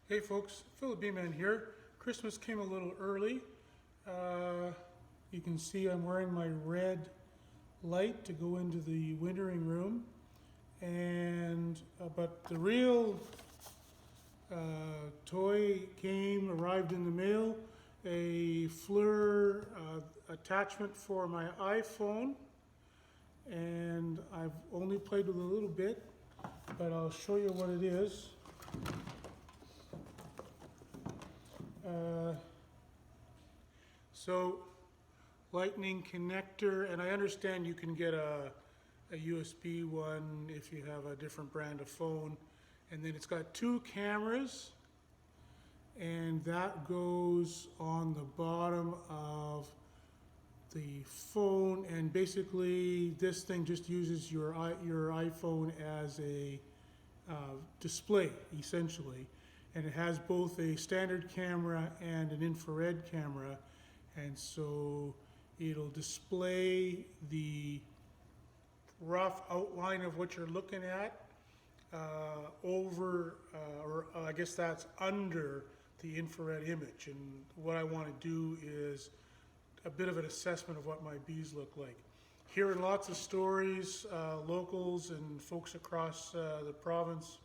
Hey folks, Philip B-Man here. Christmas came a little early. You can see I'm wearing my red light to go into the wintering room, and but the real toy arrived in the mail, a Flir attachment for my iPhone, and I've only played with it a little bit, but I'll show you what it is. Uh, so lightning connector, and I understand you can get a USB one if you have a different brand of phone, and then it's got two cameras, and that goes on the bottom of the phone, and basically this thing just uses your iPhone as a display essentially, and it has both a standard camera and an infrared camera, and so it'll display the rough outline of what you're looking at or I guess that's under the infrared image. And what I want to do is a bit of an assessment of what my bees look like. Hearing lots of stories, locals and folks across the province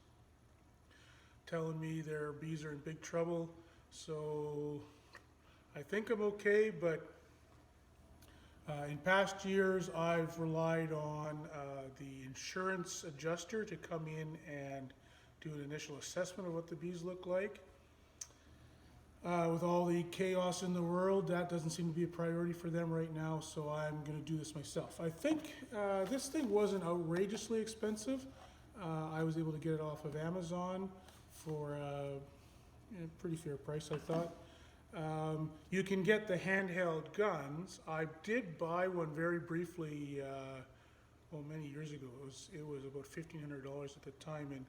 telling me their bees are in big trouble. So I think I'm okay, but in past years I've relied on the insurance adjuster to come in and do an initial assessment of what the bees look like. With all the chaos in the world, that doesn't seem to be a priority for them right now, so I'm going to do this myself. I think this thing wasn't outrageously expensive. I was able to get it off of Amazon for a pretty fair price, I thought. You can get the handheld guns. I did buy one very briefly, many years ago. It was about $1,500 at the time, and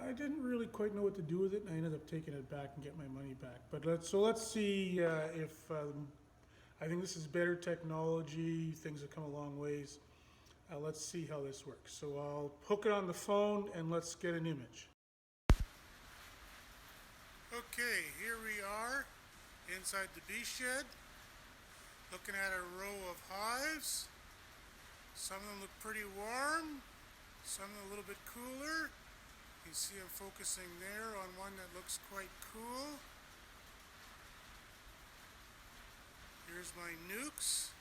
I didn't really quite know what to do with it, and I ended up taking it back and get my money back. But let's see if I think this is better technology. Things have come a long ways. Let's see how this works. So I'll hook it on the phone and let's get an image. Okay, here we are inside the bee shed, looking at a row of hives. Some of them look pretty warm, some of them a little bit cooler. You can see I'm focusing there on one that looks quite cool. Here's my nukes.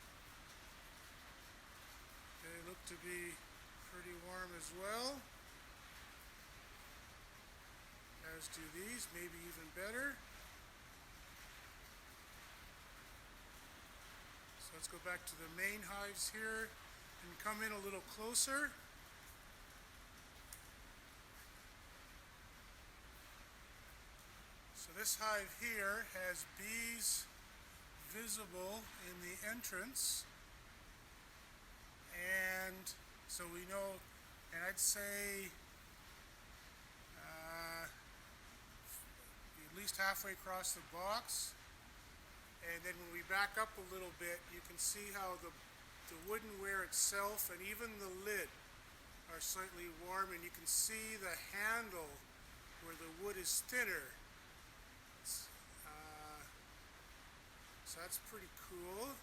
They look to be pretty warm as well. As do these, maybe even better. So let's go back to the main hives here and come in a little closer. So this hive here has bees visible in the entrance, and so we know, and I'd say at least halfway across the box. And then when we back up a little bit, you can see how the woodenware itself and even the lid are slightly warm, and you can see the handle where the wood is thinner. So that's pretty cool.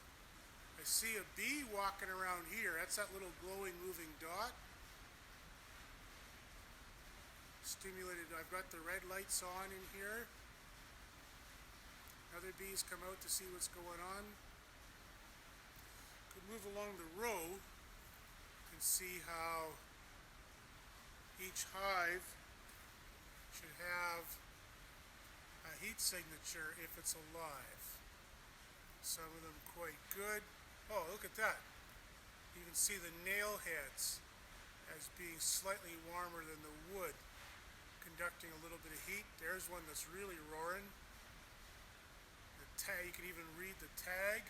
I see a bee walking around here. That's that little glowing moving dot. Stimulated, I've got the red lights on in here. Other bees come out to see what's going on. Could move along the row. You can see how each hive should have a heat signature if it's alive. Some of them quite good. Oh, look at that. You can see the nail heads as being slightly warmer than the wood, conducting a little bit of heat. There's one that's really roaring. The tag, you can even read the tag.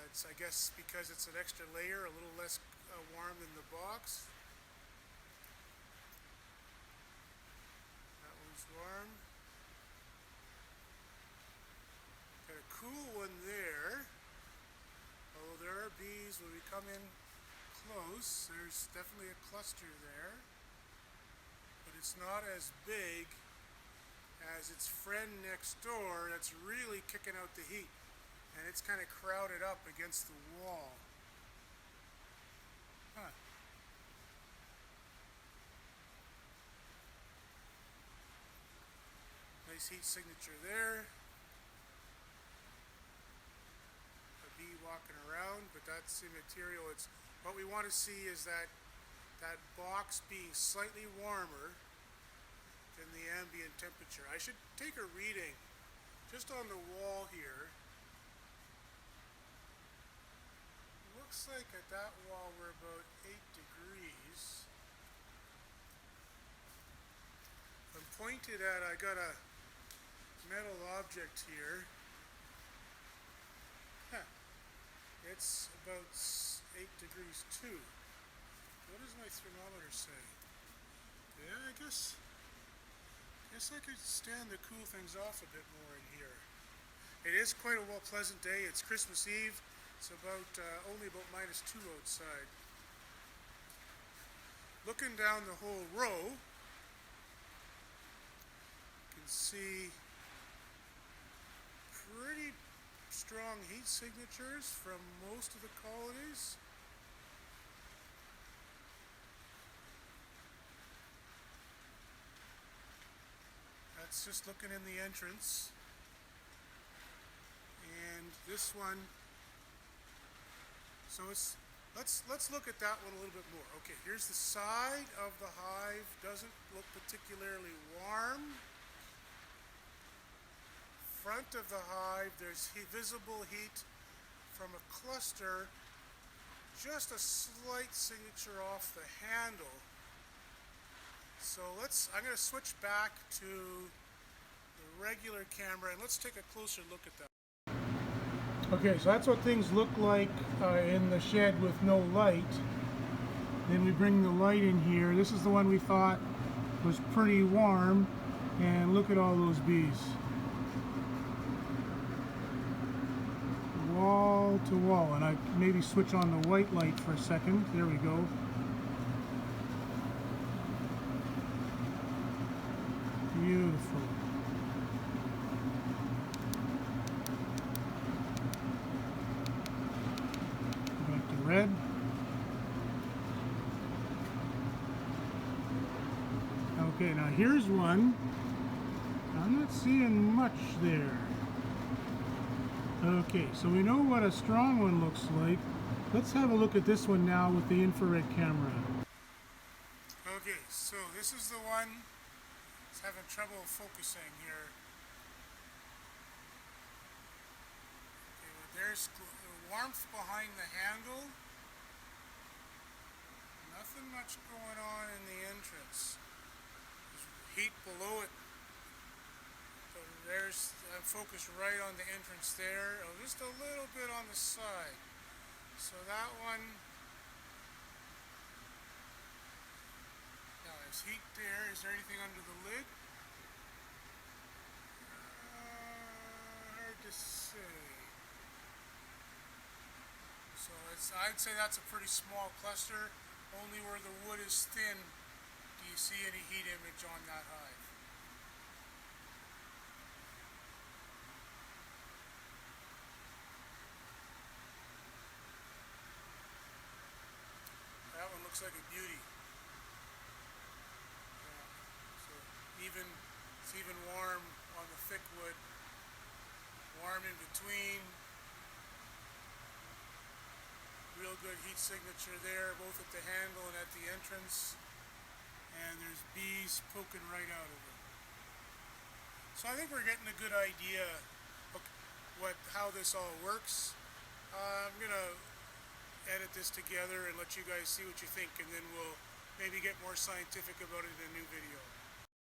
That's, I guess, because it's an extra layer, a little less warm than the box. That one's warm. Got a cool one there. Although there are bees, when we come in close, there's definitely a cluster there. But it's it's not as big as its friend next door that's really kicking out the heat, and it's kind of crowded up against the wall. Huh. Nice heat signature there. A bee walking around, but that's immaterial. It's what we want to see is that box being slightly warmer than the ambient temperature. I should take a reading just on the wall here. Looks like at that wall we're about 8 degrees. I'm pointed at, I got a metal object here. Huh. It's about 8 degrees too. What does my thermometer say? Yeah, I guess I could stand to cool things off a bit more in here. It is quite a pleasant day. It's Christmas Eve. It's only about -2 outside. Looking down the whole row, you can see pretty strong heat signatures from most of the colonies. That's just looking in the entrance. And this one, so let's look at that one a little bit more. Okay, here's the side of the hive. Doesn't look particularly warm. Front of the hive, there's visible heat from a cluster, just a slight signature off the handle. So I'm going to switch back to the regular camera and let's take a closer look at that. Okay, so that's what things look like in the shed with no light. Then we bring the light in here. This is the one we thought was pretty warm, and look at all those bees. Wall to wall, and I maybe switch on the white light for a second. There we go. Beautiful. Back to red. Okay, now here's one. I'm not seeing much there. Okay, so we know what a strong one looks like. Let's have a look at this one now with the infrared camera. Okay, so this is the one that's having trouble focusing here. Okay, well, there's warmth behind the handle. Nothing much going on in the entrance. There's heat below it. I'm focused right on the entrance there, just a little bit on the side. So that one, now there's heat there. Is there anything under the lid? Hard to say. So I'd say that's a pretty small cluster. Only where the wood is thin do you see any heat image on that hive. That one looks like a beauty. Yeah. So it's even warm on the thick wood, warm in between. Real good heat signature there, both at the handle and at the entrance. And there's bees poking right out of it. So I think we're getting a good idea of how this all works. I'm gonna edit this together and let you guys see what you think, and then we'll maybe get more scientific about it in a new video.